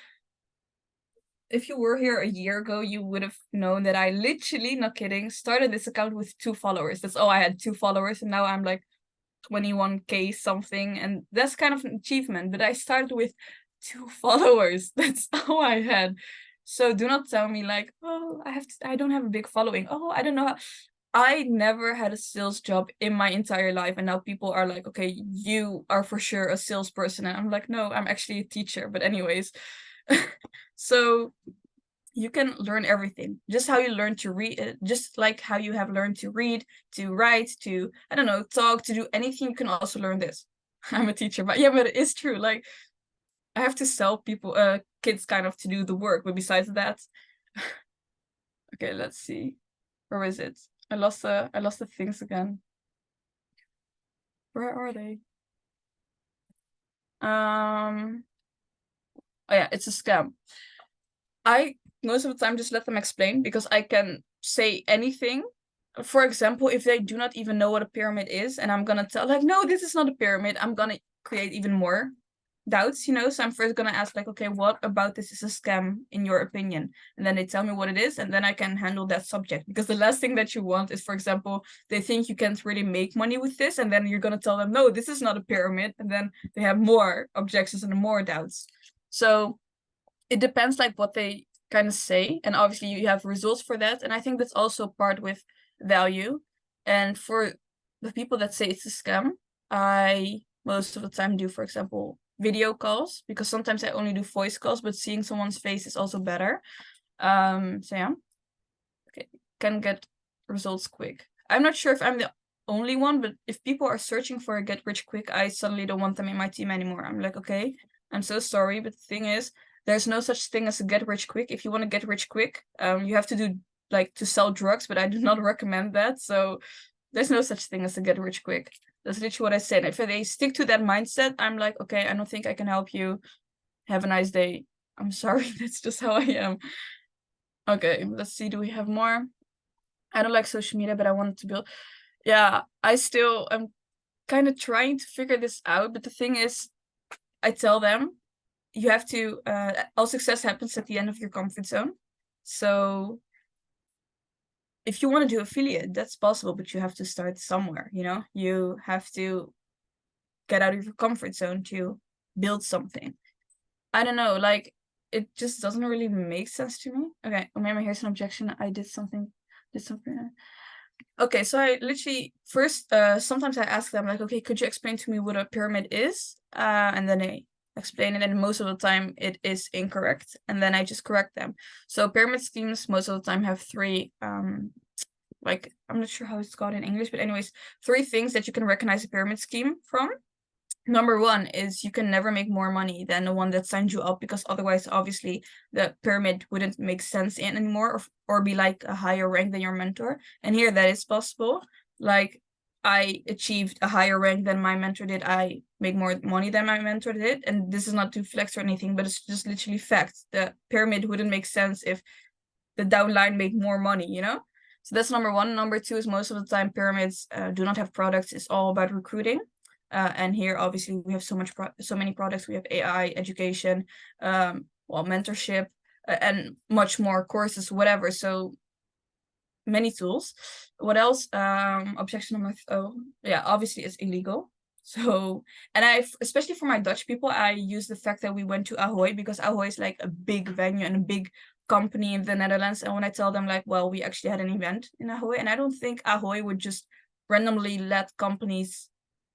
if you were here a year ago, you would have known that I literally, not kidding, started this account with 2 followers. That's all I had, 2 followers, and now I'm like 21K something, and that's kind of an achievement. But I started with 2 followers. That's all I had. So do not tell me like, oh, I don't have a big following. Oh, I don't know how. I never had a sales job in my entire life, and now people are like, okay, you are for sure a salesperson, and I'm like, no, I'm actually a teacher. But anyways, so you can learn everything, just how you learn to read, just like how you have learned to read, to write, to, I don't know, talk, to do anything. You can also learn this. I'm a teacher, but yeah, but it is true. Like I have to sell people, kids kind of to do the work, but besides that, okay, let's see, where is it? I lost the things again. Where are they? Oh yeah, it's a scam. I most of the time just let them explain because I can say anything. For example, if they do not even know what a pyramid is, and I'm gonna tell like, no, this is not a pyramid, I'm gonna create even more doubts, you know? So I'm first gonna ask like, okay, what about this is a scam in your opinion? And then they tell me what it is, and then I can handle that subject. Because the last thing that you want is, for example, they think you can't really make money with this, and then you're gonna tell them, no, this is not a pyramid, and then they have more objections and more doubts. So it depends like what they kind of say, and obviously you have results for that. And I think that's also part with value. And for the people that say it's a scam, I most of the time do, for example, video calls, because sometimes I only do voice calls, but seeing someone's face is also better. So yeah, okay, can get results quick. I'm not sure if I'm the only one, but if people are searching for a get rich quick, I suddenly don't want them in my team anymore. I'm like, okay, I'm so sorry, but the thing is, there's no such thing as a get rich quick. If you want to get rich quick, you have to do like to sell drugs, but I do not recommend that. So there's no such thing as a get rich quick. That's literally what I said. If they stick to that mindset, I'm like, okay, I don't think I can help you. Have a nice day. I'm sorry, that's just how I am. Okay, let's see. Do we have more? I don't like social media, but I wanted to build. Yeah, I still am kind of trying to figure this out. But the thing is, I tell them, you have to, all success happens at the end of your comfort zone. So if you want to do affiliate, that's possible, but you have to start somewhere, you know? You have to get out of your comfort zone to build something. I don't know, like, it just doesn't really make sense to me. Okay, Oumaima, here's an objection. I did something. Okay, so I literally first sometimes I ask them like, okay, could you explain to me what a pyramid is? And then they explain it, and most of the time it is incorrect, and then I just correct them. So pyramid schemes most of the time have three like, I'm not sure how it's called in English, but anyways, three things that you can recognize a pyramid scheme from. Number one is you can never make more money than the one that signed you up, because otherwise, obviously, the pyramid wouldn't make sense in anymore, or be like a higher rank than your mentor. And here that is possible. Like, I achieved a higher rank than my mentor did. I make more money than my mentor did. And this is not to flex or anything, but it's just literally fact. The pyramid wouldn't make sense if the downline made more money, you know? So that's number one. Number two is most of the time pyramids do not have products. It's all about recruiting. And here, obviously, we have so many products. We have AI, education, well, mentorship, and much more courses, whatever. So many tools. What else? Objection number yeah, obviously it's illegal. So, and especially for my Dutch people, I use the fact that we went to Ahoy, because Ahoy is like a big venue and a big company in the Netherlands. And when I tell them like, well, we actually had an event in Ahoy, and I don't think Ahoy would just randomly let companies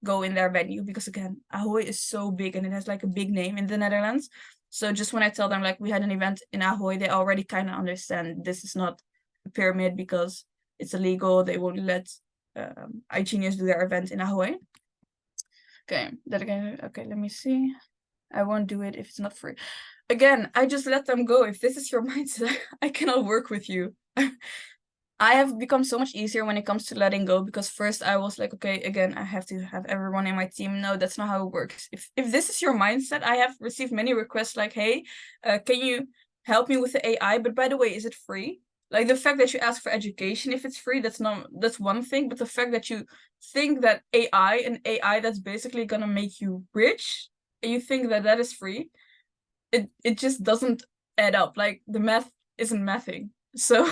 go in their venue, because again, Ahoy is so big and it has like a big name in the Netherlands. So just when I tell them like we had an event in Ahoy, they already kind of understand this is not a pyramid, because it's illegal. They won't let iGenius do their event in Ahoy. Okay, that again. Okay, let me see. I won't do it if it's not free. Again, I just let them go. If this is your mindset, I cannot work with you. I have become so much easier when it comes to letting go, because first I was like, okay, again, I have to have everyone in my team. No, that's not how it works. If this is your mindset, I have received many requests like, hey, can you help me with the AI? But by the way, is it free? Like, the fact that you ask for education, if it's free, that's one thing. But the fact that you think that AI that's basically gonna make you rich, and you think that that is free, it just doesn't add up. Like, the math isn't mathing. So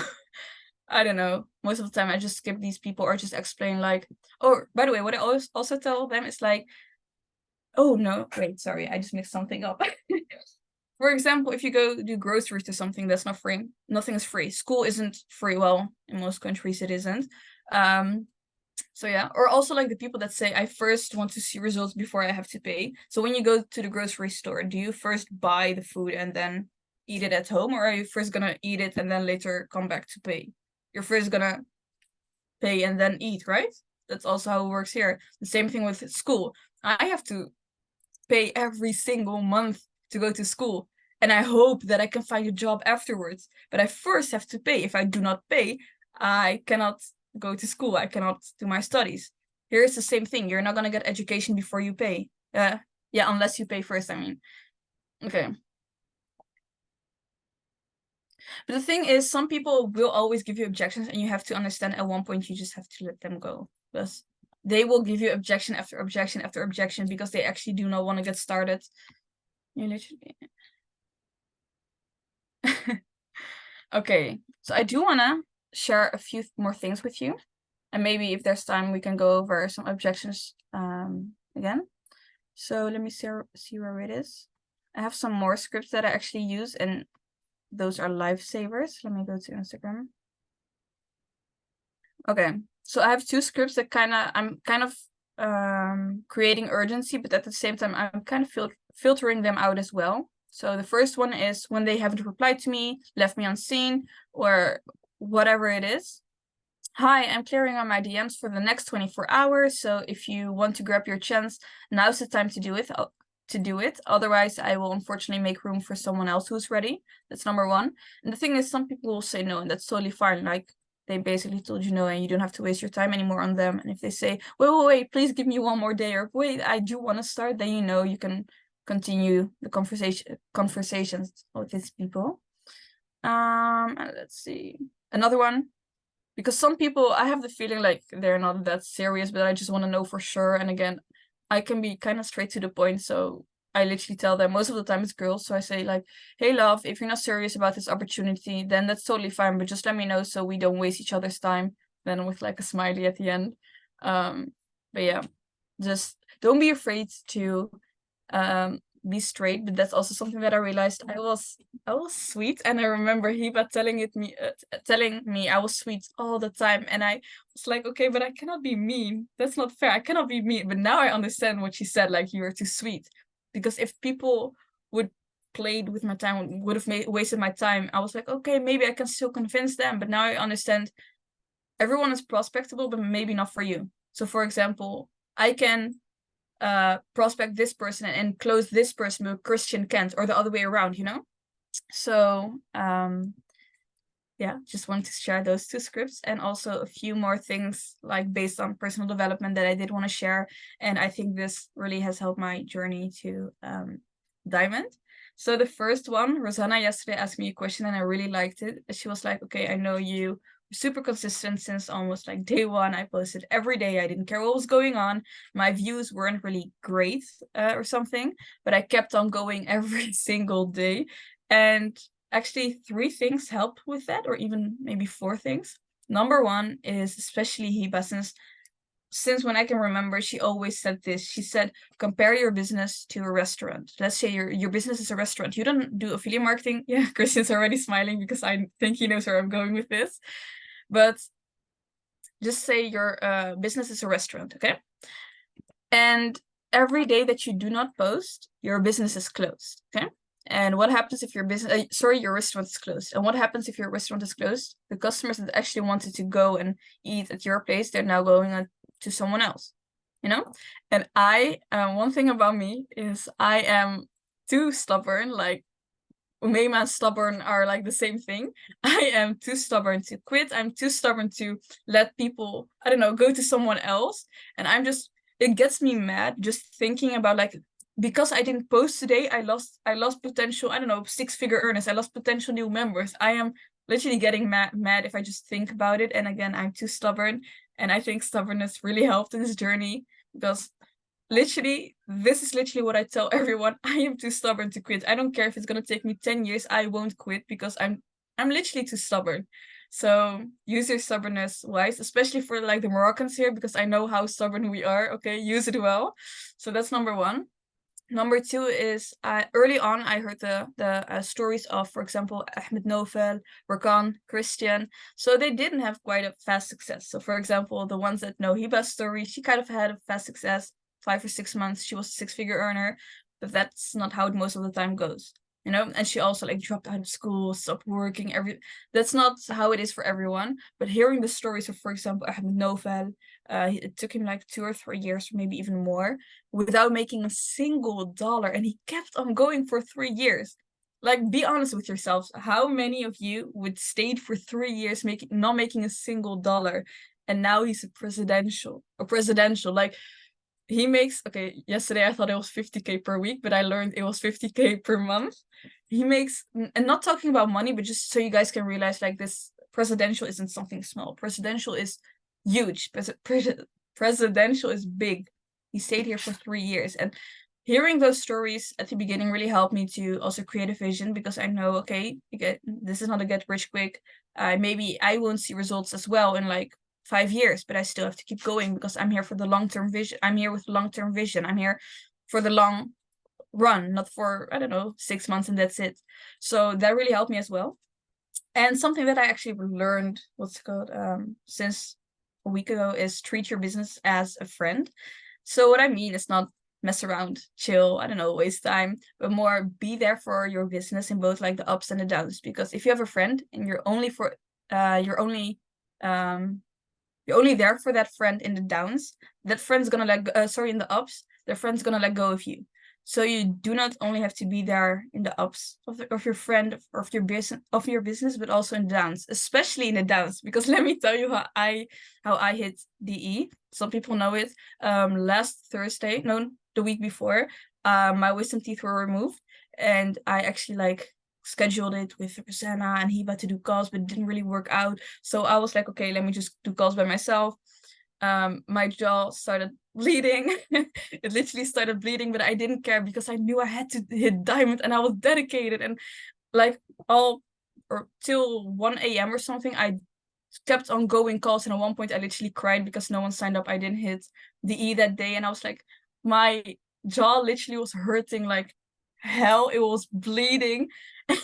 I don't know. Most of the time I just skip these people, or just explain like, oh, by the way, what I always also tell them is like, oh no, wait, sorry, I just mixed something up. For example, if you go do groceries to something that's not free, nothing is free. School isn't free. Well, in most countries it isn't. So yeah, or also like the people that say, I first want to see results before I have to pay. So when you go to the grocery store, do you first buy the food and then eat it at home, or are you first gonna eat it and then later come back to pay? You're first gonna pay and then eat, right? That's also how it works here. The same thing with school. I have to pay every single month to go to school, and I hope that I can find a job afterwards. But I first have to pay. If I do not pay, I cannot go to school. I cannot do my studies. Here it's the same thing. You're not gonna get education before you pay. Yeah, unless you pay first, I mean. Okay. But the thing is, some people will always give you objections, and you have to understand at one point you just have to let them go. Because they will give you objection after objection after objection, because they actually do not want to get started. You literally. Okay, so I do want to share a few more things with you. And maybe if there's time, we can go over some objections again. So let me see where it is. I have some more scripts that I actually use, and those are lifesavers. Let me go to Instagram. Okay, so I have two scripts that I'm kind of creating urgency, but at the same time, I'm kind of filtering them out as well. So the first one is when they haven't replied to me, left me unseen, or whatever it is. Hi, I'm clearing on my DMs for the next 24 hours. So if you want to grab your chance, now's the time to do it. Otherwise, I will unfortunately make room for someone else who's ready. That's number one. And the thing is, some people will say no, and that's totally fine. Like, they basically told you no, and you don't have to waste your time anymore on them. And if they say, wait, please give me one more day, or wait, I do want to start, then you can continue the conversations with these people. And let's see. Another one. Because some people, I have the feeling like they're not that serious, but I just want to know for sure. And again, I can be kind of straight to the point. So I literally tell them, most of the time it's girls. So I say like, hey, love, if you're not serious about this opportunity, then that's totally fine. But just let me know so we don't waste each other's time. Then with like a smiley at the end. But yeah, just don't be afraid to be straight, but that's also something that I realized I was sweet, and I remember Hiba telling me I was sweet all the time, and I was like, okay, but I cannot be mean. That's not fair. I cannot be mean. But now I understand what she said, like, you are too sweet, because if people would played with my time, would have wasted my time, I was like, okay, maybe I can still convince them. But now I understand everyone is prospectable, but maybe not for you. So for example, I can prospect this person and close this person, but Christian can't, or the other way around, you know? So yeah, just wanted to share those 2 scripts, and also a few more things like based on personal development that I did want to share. And I think this really has helped my journey to Diamond. So the first one, Rosanna yesterday asked me a question and I really liked it. She was like, okay, I know you super consistent since almost like day 1. I posted every day. I didn't care what was going on. My views weren't really great or something, but I kept on going every single day. And actually 3 things helped with that, or even maybe 4 things. Number 1 is especially Hiba, since when I can remember, she always said this. She said, compare your business to a restaurant. Let's say your business is a restaurant. You don't do affiliate marketing. Yeah, Christian's already smiling because I think he knows where I'm going with this. But just say your business is a restaurant, okay? And every day that you do not post, your business is closed, okay? And what happens if your business, your restaurant is closed? And what happens if your restaurant is closed? The customers that actually wanted to go and eat at your place, they're now going to someone else, you know? And one thing about me is I am too stubborn. Like Oumaima and stubborn are like the same thing. I am too stubborn to quit. I'm too stubborn to let people, I don't know, go to someone else. And it gets me mad just thinking about, like, because I didn't post today, I lost potential, I don't know, 6-figure earners. I lost potential new members. I am literally getting mad if I just think about it. And again, I'm too stubborn. And I think stubbornness really helped in this journey, because this is literally what I tell everyone. I am too stubborn to quit. I don't care if it's gonna take me 10 years, I won't quit, because I'm literally too stubborn. So use your stubbornness wise, especially for like the Moroccans here, because I know how stubborn we are. Okay, use it well. So that's number 1. Number 2 is early on I heard the stories of, for example, Ahmed Novel, Rakan, Christian. So they didn't have quite a fast success. So for example, the ones that know Hiba's story, she kind of had a fast success. 5 or 6 months, she was a 6-figure earner, but that's not how it most of the time goes, you know? And she also like dropped out of school, stopped working, that's not how it is for everyone. But hearing the stories of, for example, Ahmed Novel, it took him like 2 or 3 years, or maybe even more, without making a single dollar, and he kept on going for 3 years. Like, be honest with yourselves. How many of you would stayed for 3 years not making a single dollar? And now he's a presidential, like, he makes, okay, yesterday I thought it was 50K per week, but I learned it was 50K per month. He makes, and not talking about money, but just so you guys can realize, like, this presidential isn't something small. Presidential is huge. Presidential is big. He stayed here for 3 years. And hearing those stories at the beginning really helped me to also create a vision, because I know, okay, this is not a get rich quick. Maybe I won't see results as well in like 5 years, but I still have to keep going, because I'm here for the long-term vision. I'm here with long-term vision. I'm here for the long run, not for, I don't know, 6 months and that's it. So that really helped me as well. And something that I actually learned, since a week ago, is treat your business as a friend. So what I mean is not mess around, chill, I don't know, waste time, but more be there for your business in both like the ups and the downs. Because if you have a friend and you're only there for that friend in the downs, that friend's gonna in the ups, their friend's gonna let go of you. So you do not only have to be there in the ups of your friend or of your business, but also in the downs, especially in the downs. Because let me tell you how I hit DE. Some people know it. Last Thursday, no, the week before, my wisdom teeth were removed, and I actually scheduled it with Rosanna and Hiba to do calls, but it didn't really work out. So I was like, okay, let me just do calls by myself. My jaw started bleeding. It literally started bleeding, but I didn't care, because I knew I had to hit diamond, and I was dedicated. And till 1 a.m. or something, I kept on going calls, and at one point I literally cried because no one signed up. I didn't hit the E that day, and I was like, my jaw literally was hurting like hell. It was bleeding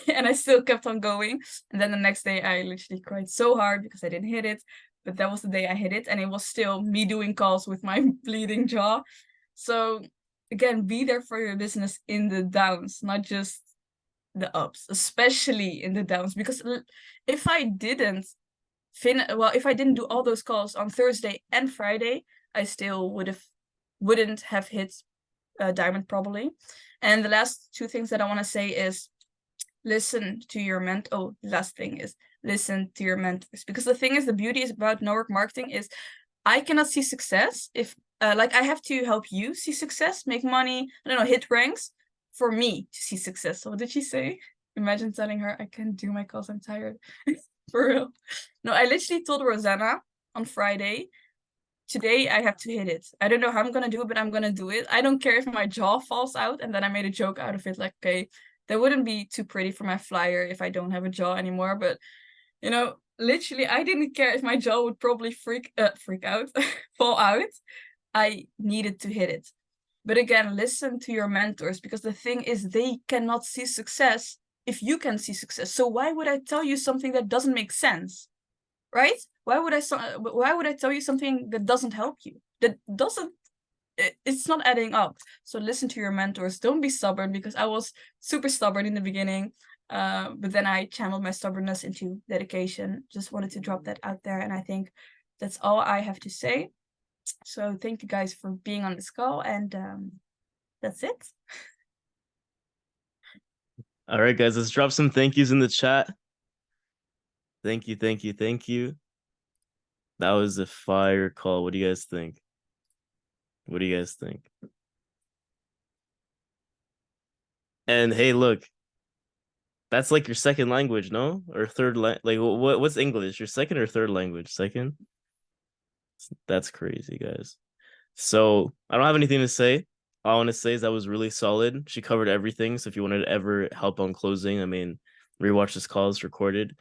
and I still kept on going. And then the next day I literally cried so hard because I didn't hit it. But that was the day I hit it, and it was still me doing calls with my bleeding jaw. So again, be there for your business in the downs, not just the ups, especially in the downs. Because if I didn't if I didn't do all those calls on Thursday and Friday, I still wouldn't have hit diamond probably. And the last two things that I want to say is listen to your last thing is listen to your mentors, because the thing is, the beauty is about network marketing is I cannot see success if like I have to help you see success, make money, I don't know, hit ranks for me to see success. So what did she say? Imagine telling her I can't do my calls, I'm tired. For real. No, I literally told Rosanna on Friday, today I have to hit it. I don't know how I'm gonna do it, but I'm gonna do it. I don't care if my jaw falls out. And then I made a joke out of it, like, okay, that wouldn't be too pretty for my flyer if I don't have a jaw anymore. But you know, literally, I didn't care if my jaw would probably freak out, fall out. I needed to hit it. But again, listen to your mentors, because the thing is, they cannot see success if you can see success. So why would I tell you something that doesn't make sense? Right? Why would I tell you something that doesn't help you? That doesn't it's not adding up. So listen to your mentors. Don't be stubborn, because I was super stubborn in the beginning. But then I channeled my stubbornness into dedication. Just wanted to drop that out there. And I think that's all I have to say. So thank you guys for being on this call. And that's it. All right, guys, let's drop some thank yous in the chat. Thank you, thank you, thank you. That was a fire call. What do you guys think? What do you guys think? And hey, look, that's like your second language, no? Or third like what's English? Your second or third language? Second? That's crazy, guys. So I don't have anything to say. All I want to say is that was really solid. She covered everything. So if you wanted to ever help on closing, I mean, rewatch this call, it's recorded.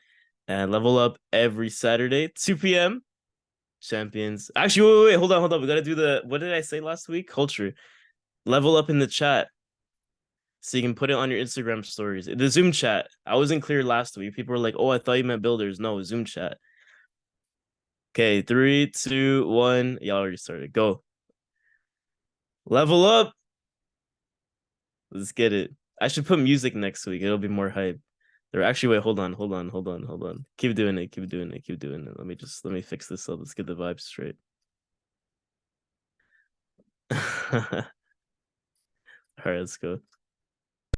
And level up every Saturday, 2 p.m. Champions. Actually, wait, hold on. We gotta do what did I say last week? Culture. Level up in the chat. So you can put it on your Instagram stories. The Zoom chat. I wasn't clear last week. People were like, oh, I thought you meant builders. No, Zoom chat. Okay, 3, 2, 1. Y'all already started. Go. Level up. Let's get it. I should put music next week. It'll be more hype. There actually wait, hold on. Keep doing it. Let me fix this up. Let's get the vibes straight. All right, let's go.